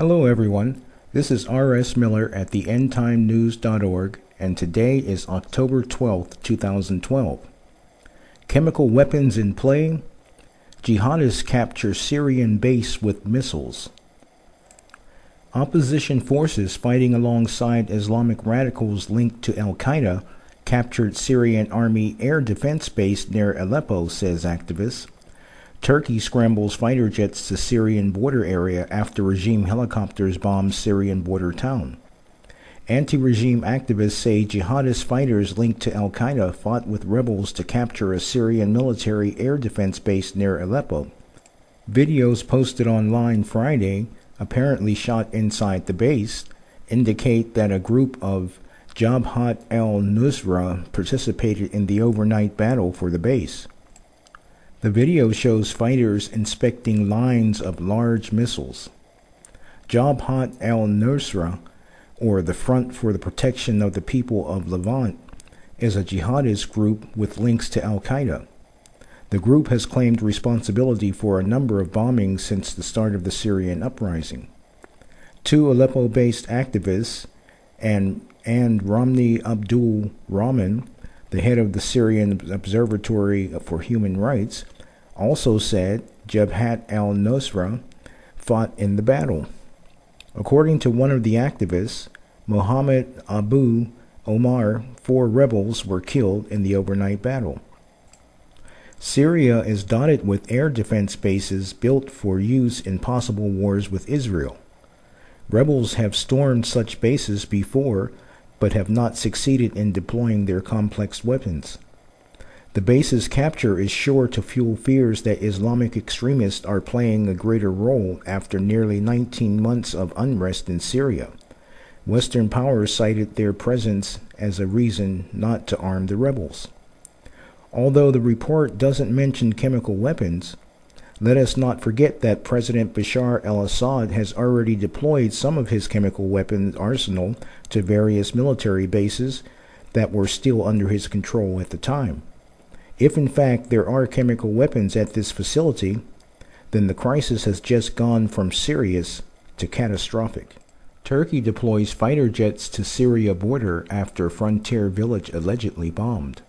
Hello everyone, this is R.S. Miller at the endtimenews.org, and today is October 12th, 2012. Chemical weapons in play? Jihadists capture Syrian base with missiles. Opposition forces fighting alongside Islamic radicals linked to al-Qaeda captured Syrian army air defense base near Aleppo, says activists. Turkey scrambles fighter jets to Syrian border area after regime helicopters bomb Syrian border town. Anti-regime activists say jihadist fighters linked to al-Qaeda fought with rebels to capture a Syrian military air defense base near Aleppo. Videos posted online Friday, apparently shot inside the base, indicate that a group of Jabhat al-Nusra participated in the overnight battle for the base. The video shows fighters inspecting lines of large missiles. Jabhat al-Nusra, or the Front for the Protection of the People of Levant, is a jihadist group with links to al-Qaeda. The group has claimed responsibility for a number of bombings since the start of the Syrian uprising. Two Aleppo-based activists and Romney Abdul Rahman, the head of the Syrian Observatory for Human Rights, also said Jabhat al-Nusra fought in the battle. According to one of the activists, Mohammed Abu Omar, 4 rebels were killed in the overnight battle. Syria is dotted with air defense bases built for use in possible wars with Israel. Rebels have stormed such bases before, but have not succeeded in deploying their complex weapons. The base's capture is sure to fuel fears that Islamic extremists are playing a greater role after nearly 19 months of unrest in Syria. Western powers cited their presence as a reason not to arm the rebels. Although the report doesn't mention chemical weapons, let us not forget that President Bashar al-Assad has already deployed some of his chemical weapons arsenal to various military bases that were still under his control at the time. If in fact there are chemical weapons at this facility, then the crisis has just gone from serious to catastrophic. Turkey deploys fighter jets to Syria border after frontier village allegedly bombed.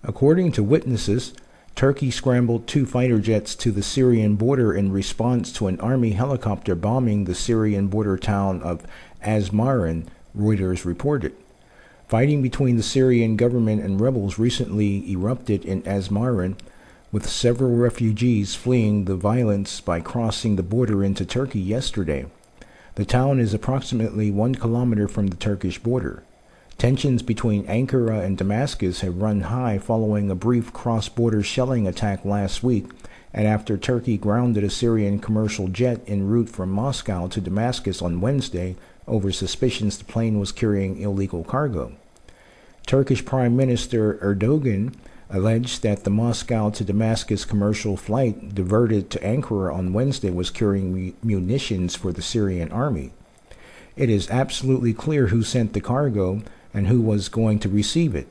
According to witnesses, Turkey scrambled 2 fighter jets to the Syrian border in response to an army helicopter bombing the Syrian border town of Asmaran, Reuters reported. Fighting between the Syrian government and rebels recently erupted in Asmaran, with several refugees fleeing the violence by crossing the border into Turkey yesterday. The town is approximately 1 kilometer from the Turkish border. Tensions between Ankara and Damascus have run high following a brief cross-border shelling attack last week, and after Turkey grounded a Syrian commercial jet en route from Moscow to Damascus on Wednesday over suspicions the plane was carrying illegal cargo. Turkish Prime Minister Erdogan alleged that the Moscow to Damascus commercial flight diverted to Ankara on Wednesday was carrying munitions for the Syrian army. It is absolutely clear who sent the cargo and who was going to receive it.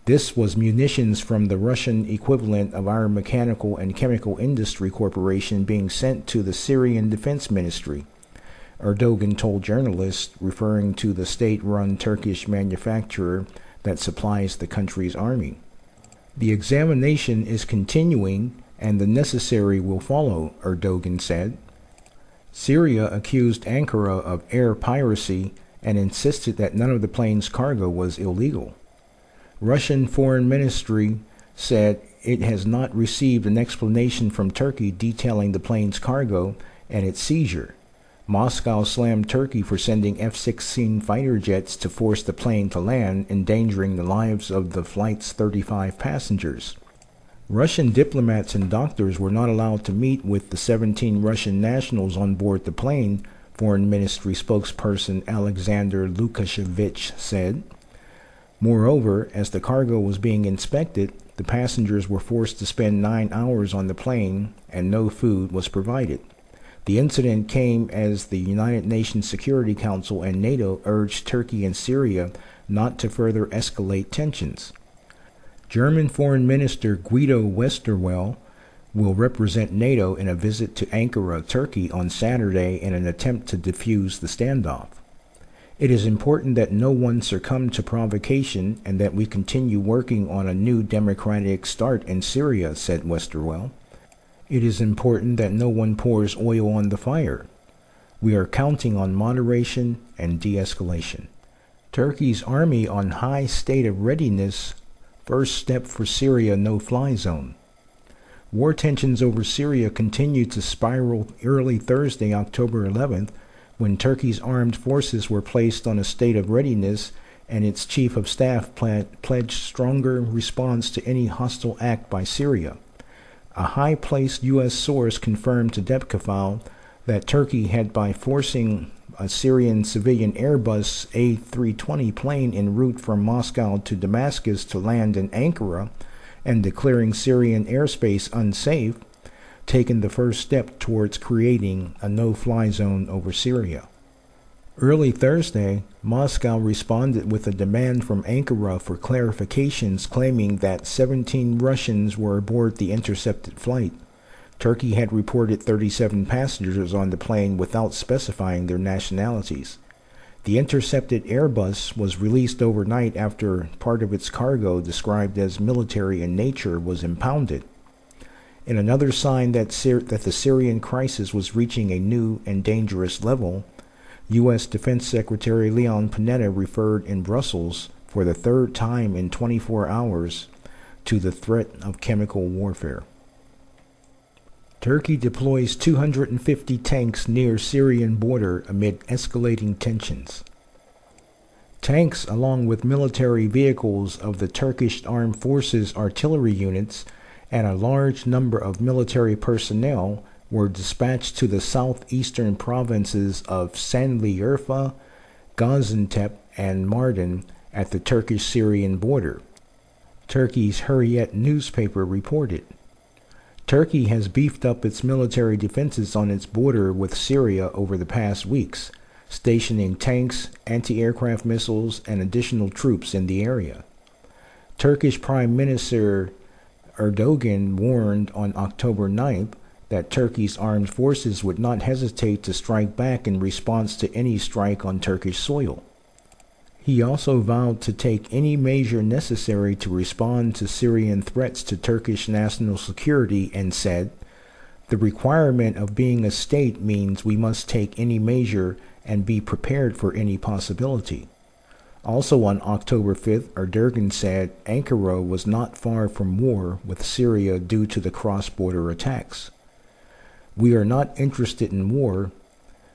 This was munitions from the Russian equivalent of our Mechanical and Chemical Industry Corporation being sent to the Syrian Defense Ministry, Erdogan told journalists, referring to the state-run Turkish manufacturer that supplies the country's army. The examination is continuing and the necessary will follow, Erdogan said. Syria accused Ankara of air piracy and insisted that none of the plane's cargo was illegal. Russian Foreign Ministry said it has not received an explanation from Turkey detailing the plane's cargo and its seizure. Moscow slammed Turkey for sending F-16 fighter jets to force the plane to land, endangering the lives of the flight's 35 passengers. Russian diplomats and doctors were not allowed to meet with the 17 Russian nationals on board the plane, Foreign Ministry spokesperson Alexander Lukashevich said. Moreover, as the cargo was being inspected, the passengers were forced to spend 9 hours on the plane and no food was provided. The incident came as the United Nations Security Council and NATO urged Turkey and Syria not to further escalate tensions. German Foreign Minister Guido Westerwelle will represent NATO in a visit to Ankara, Turkey on Saturday in an attempt to defuse the standoff. It is important that no one succumb to provocation and that we continue working on a new democratic start in Syria, said Westerwelle. It is important that no one pours oil on the fire. We are counting on moderation and de-escalation. Turkey's army on high state of readiness, first step for Syria no-fly zone. War tensions over Syria continued to spiral early Thursday, October 11th, when Turkey's armed forces were placed on a state of readiness and its chief of staff pledged stronger response to any hostile act by Syria. A high-placed U.S. source confirmed to Depkafal that Turkey had, by forcing a Syrian civilian Airbus A320 plane en route from Moscow to Damascus to land in Ankara and declaring Syrian airspace unsafe, taken the first step towards creating a no-fly zone over Syria. Early Thursday, Moscow responded with a demand from Ankara for clarifications, claiming that 17 Russians were aboard the intercepted flight. Turkey had reported 37 passengers on the plane without specifying their nationalities. The intercepted Airbus was released overnight after part of its cargo, described as military in nature, was impounded. In another sign that the Syrian crisis was reaching a new and dangerous level, U.S. Defense Secretary Leon Panetta referred in Brussels for the third time in 24 hours to the threat of chemical warfare. Turkey deploys 250 tanks near Syrian border amid escalating tensions. Tanks, along with military vehicles of the Turkish Armed Forces artillery units and a large number of military personnel, were dispatched to the southeastern provinces of Şanlıurfa, Gaziantep, and Mardin at the Turkish-Syrian border. Turkey's Hürriyet newspaper reported. Turkey has beefed up its military defenses on its border with Syria over the past weeks, stationing tanks, anti-aircraft missiles, and additional troops in the area. Turkish Prime Minister Erdogan warned on October 9th that Turkey's armed forces would not hesitate to strike back in response to any strike on Turkish soil. He also vowed to take any measure necessary to respond to Syrian threats to Turkish national security and said, "The requirement of being a state means we must take any measure and be prepared for any possibility." Also on October 5th, Erdogan said Ankara was not far from war with Syria due to the cross-border attacks. "We are not interested in war,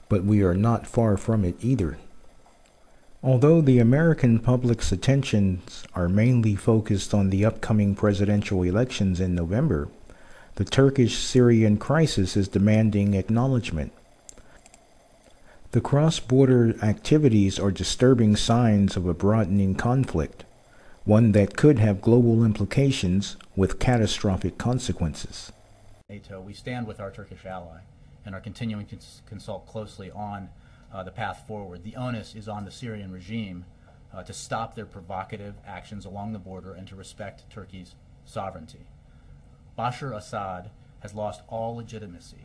but we are not far from it either." Although the American public's attentions are mainly focused on the upcoming presidential elections in November, the Turkish-Syrian crisis is demanding acknowledgement. The cross-border activities are disturbing signs of a broadening conflict, one that could have global implications with catastrophic consequences. NATO, we stand with our Turkish ally and are continuing to consult closely on the path forward. The onus is on the Syrian regime to stop their provocative actions along the border and to respect Turkey's sovereignty. Bashar Assad has lost all legitimacy,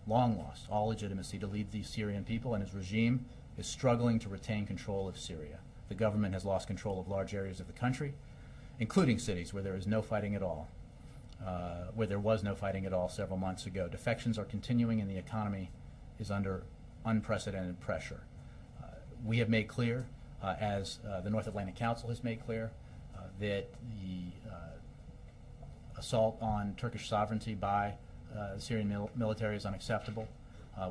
long lost all legitimacy to lead the Syrian people, and his regime is struggling to retain control of Syria. The government has lost control of large areas of the country, including cities where there is no fighting at all, where there was no fighting at all several months ago. Defections are continuing and the economy is under unprecedented pressure. We have made clear, as the North Atlantic Council has made clear, that the assault on Turkish sovereignty by the Syrian military is unacceptable.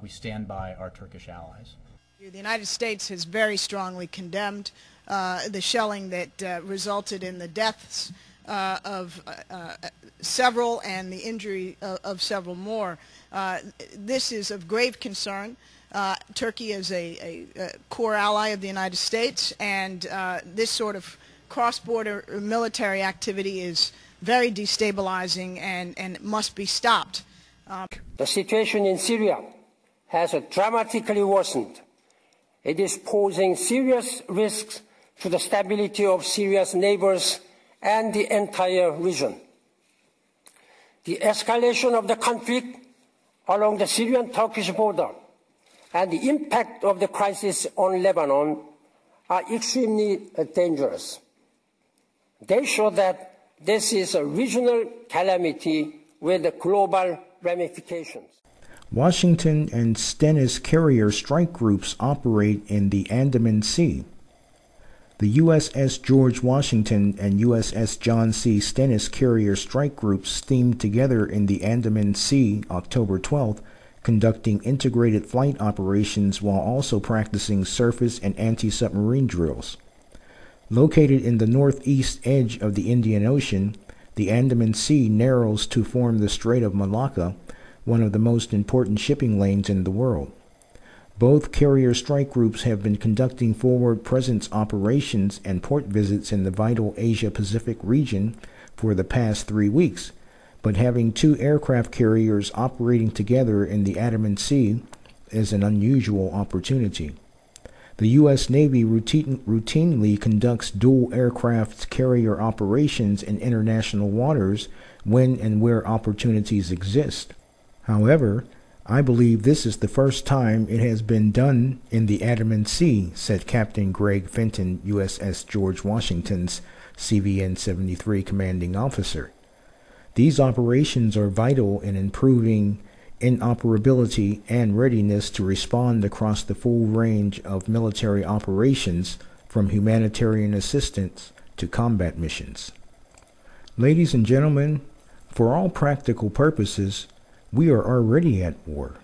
We stand by our Turkish allies. The United States has very strongly condemned the shelling that resulted in the deaths of several and the injury of several more. This is of grave concern. Turkey is a core ally of the United States, and this sort of cross-border military activity is very destabilizing and must be stopped. The situation in Syria has dramatically worsened. It is posing serious risks to the stability of Syria's neighbors and the entire region. the escalation of the conflict along the Syrian-Turkish border and the impact of the crisis on Lebanon are extremely dangerous. They show that this is a regional calamity with global ramifications. Washington and Stennis carrier strike groups operate in the Andaman Sea. The USS George Washington and USS John C. Stennis carrier strike groups steamed together in the Andaman Sea October 12th, conducting integrated flight operations while also practicing surface and anti-submarine drills. Located in the northeast edge of the Indian Ocean, the Andaman Sea narrows to form the Strait of Malacca, one of the most important shipping lanes in the world. Both carrier strike groups have been conducting forward presence operations and port visits in the vital Asia-Pacific region for the past 3 weeks, but having two aircraft carriers operating together in the Andaman Sea is an unusual opportunity. The U.S. Navy routinely conducts dual aircraft carrier operations in international waters when and where opportunities exist. However, I believe this is the first time it has been done in the Andaman Sea, said Captain Greg Fenton, USS George Washington's CVN-73 commanding officer. These operations are vital in improving inoperability and readiness to respond across the full range of military operations, from humanitarian assistance to combat missions. Ladies and gentlemen, for all practical purposes, we are already at war.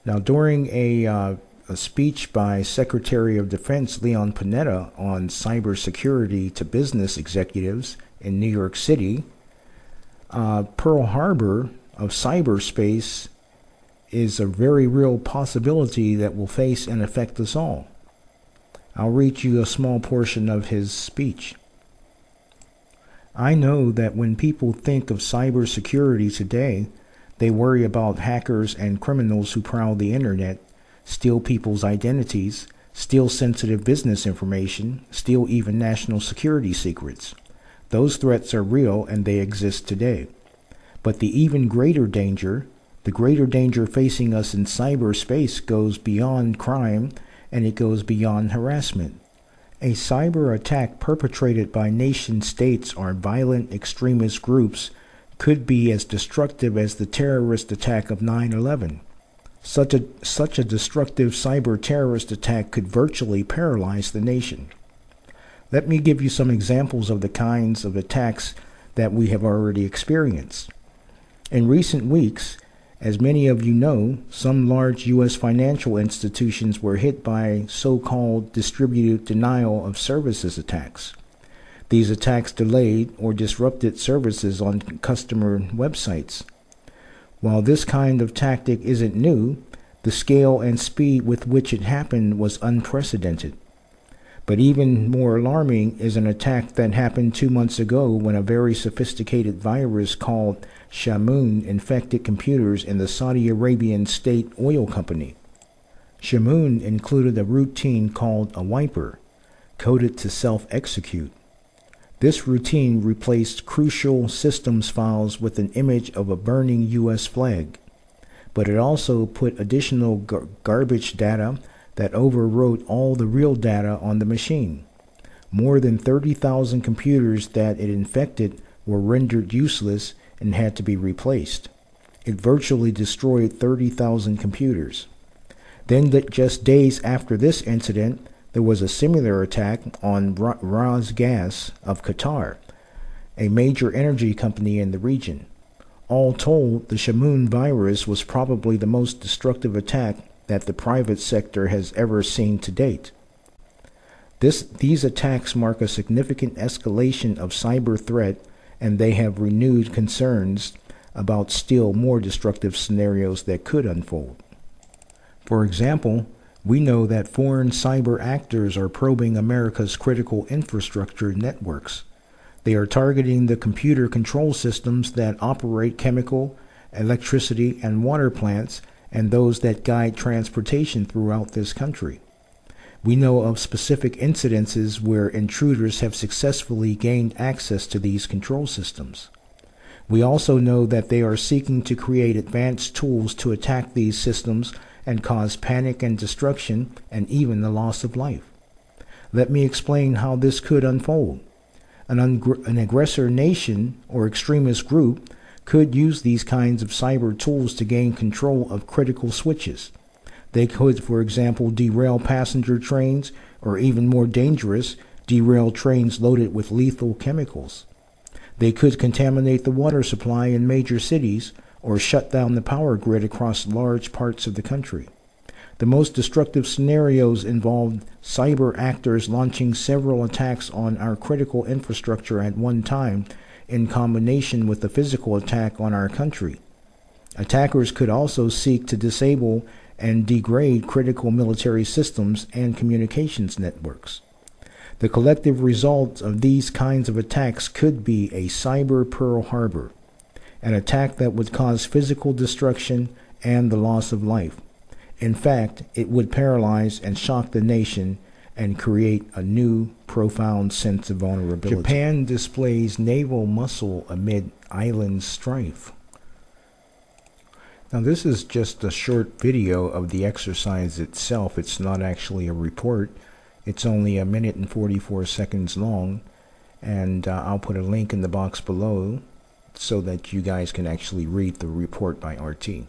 Now, during a speech by Secretary of Defense Leon Panetta on cybersecurity to business executives in New York City, Pearl Harbor of cyberspace is a very real possibility that will face and affect us all. I'll read you a small portion of his speech. I know that when people think of cybersecurity today, they worry about hackers and criminals who prowl the internet, steal people's identities, steal sensitive business information, steal even national security secrets. Those threats are real and they exist today. But the even greater danger, the greater danger facing us in cyberspace, goes beyond crime and it goes beyond harassment. A cyber attack perpetrated by nation states or violent extremist groups could be as destructive as the terrorist attack of 9/11. Such a destructive cyber terrorist attack could virtually paralyze the nation. Let me give you some examples of the kinds of attacks that we have already experienced. In recent weeks, as many of you know, some large U.S. financial institutions were hit by so-called distributed denial of services attacks. These attacks delayed or disrupted services on customer websites. While this kind of tactic isn't new, the scale and speed with which it happened was unprecedented. But even more alarming is an attack that happened 2 months ago when a very sophisticated virus called Shamoon infected computers in the Saudi Arabian state oil company. Shamoon included a routine called a wiper, coded to self-execute. This routine replaced crucial systems files with an image of a burning U.S. flag, but it also put additional garbage data that overwrote all the real data on the machine. More than 30,000 computers that it infected were rendered useless and had to be replaced. It virtually destroyed 30,000 computers. Then, just days after this incident, there was a similar attack on Ras Gas of Qatar, a major energy company in the region. All told, the Shamoon virus was probably the most destructive attack that the private sector has ever seen to date. These attacks mark a significant escalation of cyber threat, and they have renewed concerns about still more destructive scenarios that could unfold. For example, we know that foreign cyber actors are probing America's critical infrastructure networks. They are targeting the computer control systems that operate chemical, electricity, and water plants, and those that guide transportation throughout this country. We know of specific incidences where intruders have successfully gained access to these control systems. We also know that they are seeking to create advanced tools to attack these systems and cause panic and destruction and even the loss of life. Let me explain how this could unfold. An aggressor nation or extremist group could use these kinds of cyber tools to gain control of critical switches. They could, for example, derail passenger trains, or even more dangerous, derail trains loaded with lethal chemicals. They could contaminate the water supply in major cities or shut down the power grid across large parts of the country. The most destructive scenarios involved cyber actors launching several attacks on our critical infrastructure at one time in combination with a physical attack on our country. Attackers could also seek to disable and degrade critical military systems and communications networks. The collective result of these kinds of attacks could be a cyber Pearl Harbor, an attack that would cause physical destruction and the loss of life. In fact, it would paralyze and shock the nation and create a new, profound sense of vulnerability. Japan displays naval muscle amid island strife. Now, this is just a short video of the exercise itself. It's not actually a report. It's only 1 minute and 44 seconds long, and I'll put a link in the box below so that you guys can actually read the report by RT.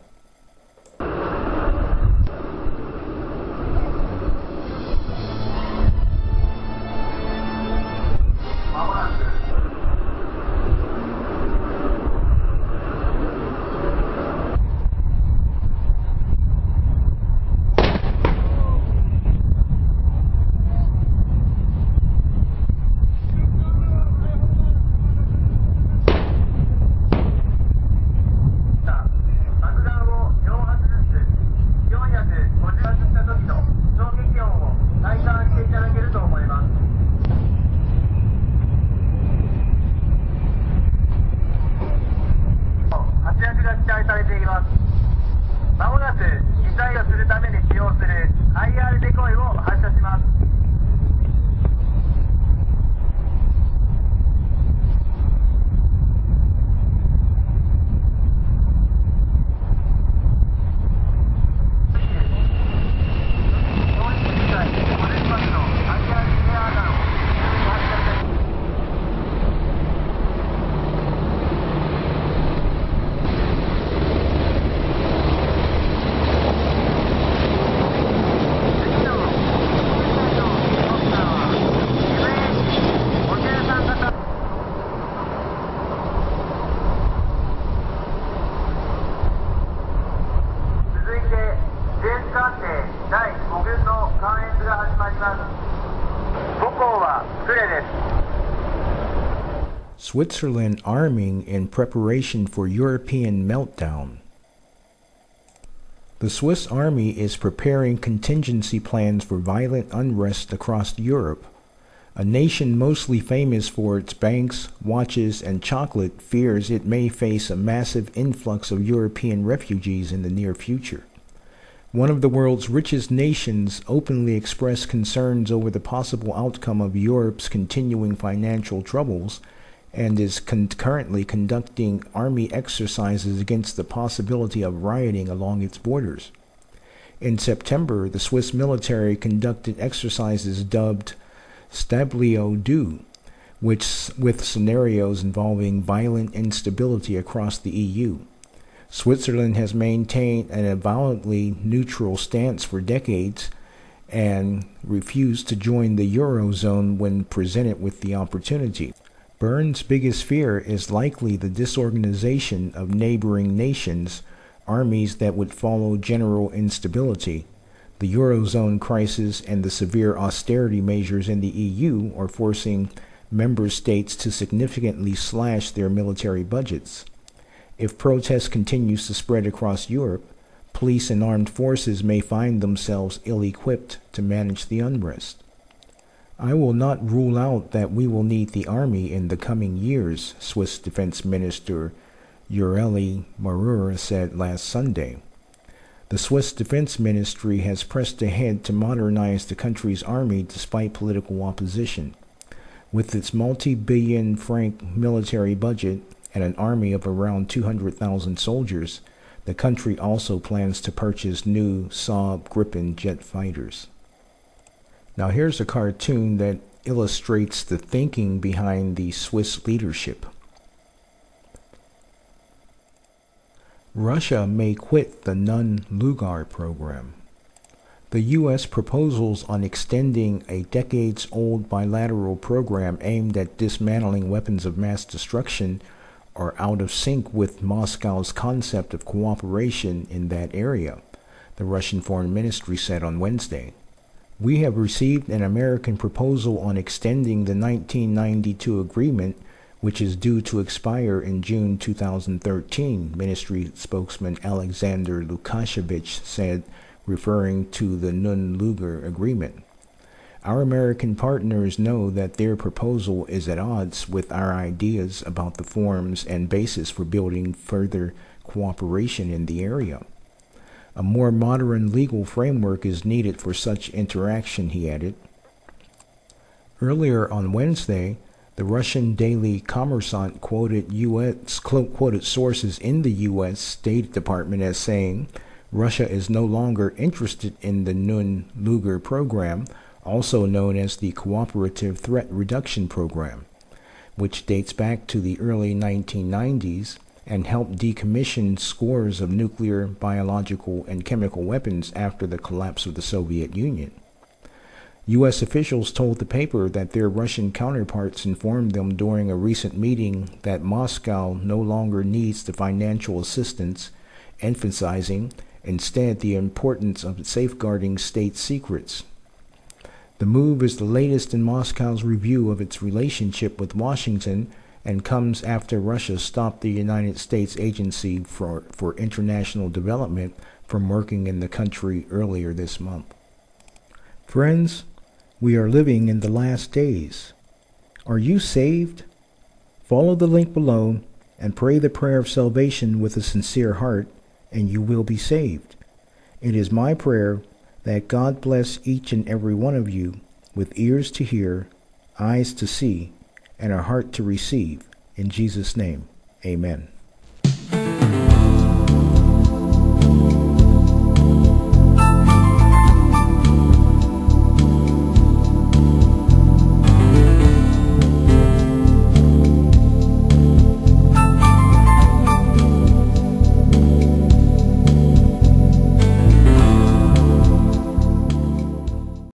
Switzerland arming in preparation for European meltdown. The Swiss army is preparing contingency plans for violent unrest across Europe. A nation mostly famous for its banks, watches, and chocolate fears it may face a massive influx of European refugees in the near future. One of the world's richest nations openly expressed concerns over the possible outcome of Europe's continuing financial troubles and is currently conducting army exercises against the possibility of rioting along its borders. In September, the Swiss military conducted exercises dubbed Stabilio II, with scenarios involving violent instability across the EU. Switzerland has maintained an avowedly neutral stance for decades and refused to join the Eurozone when presented with the opportunity. Bern's biggest fear is likely the disorganization of neighboring nations, armies that would follow general instability. The Eurozone crisis and the severe austerity measures in the EU are forcing member states to significantly slash their military budgets. If protest continues to spread across Europe, police and armed forces may find themselves ill-equipped to manage the unrest. I will not rule out that we will need the army in the coming years, Swiss Defense Minister Ureli Marur said last Sunday. The Swiss Defense Ministry has pressed ahead to modernize the country's army despite political opposition. With its multi-billion franc military budget and an army of around 200,000 soldiers, the country also plans to purchase new Saab Gripen jet fighters. Now here's a cartoon that illustrates the thinking behind the Swiss leadership. Russia may quit the Nunn-Lugar Program. The U.S. proposals on extending a decades-old bilateral program aimed at dismantling weapons of mass destruction are out of sync with Moscow's concept of cooperation in that area, the Russian Foreign Ministry said on Wednesday. We have received an American proposal on extending the 1992 agreement, which is due to expire in June 2013, Ministry spokesman Alexander Lukashevich said, referring to the Nunn-Lugar agreement. Our American partners know that their proposal is at odds with our ideas about the forms and basis for building further cooperation in the area. A more modern legal framework is needed for such interaction, he added. Earlier on Wednesday, the Russian daily Kommersant quoted sources in the U.S. State Department as saying Russia is no longer interested in the Nunn-Lugar Program, also known as the Cooperative Threat Reduction Program, which dates back to the early 1990s and helped decommission scores of nuclear, biological, and chemical weapons after the collapse of the Soviet Union. U.S. officials told the paper that their Russian counterparts informed them during a recent meeting that Moscow no longer needs the financial assistance, emphasizing instead the importance of safeguarding state secrets. The move is the latest in Moscow's review of its relationship with Washington and comes after Russia stopped the United States Agency for International Development from working in the country earlier this month. Friends, we are living in the last days. Are you saved? Follow the link below and pray the prayer of salvation with a sincere heart, and you will be saved. It is my prayer that God bless each and every one of you with ears to hear, eyes to see, and a heart to receive. In Jesus' name, amen.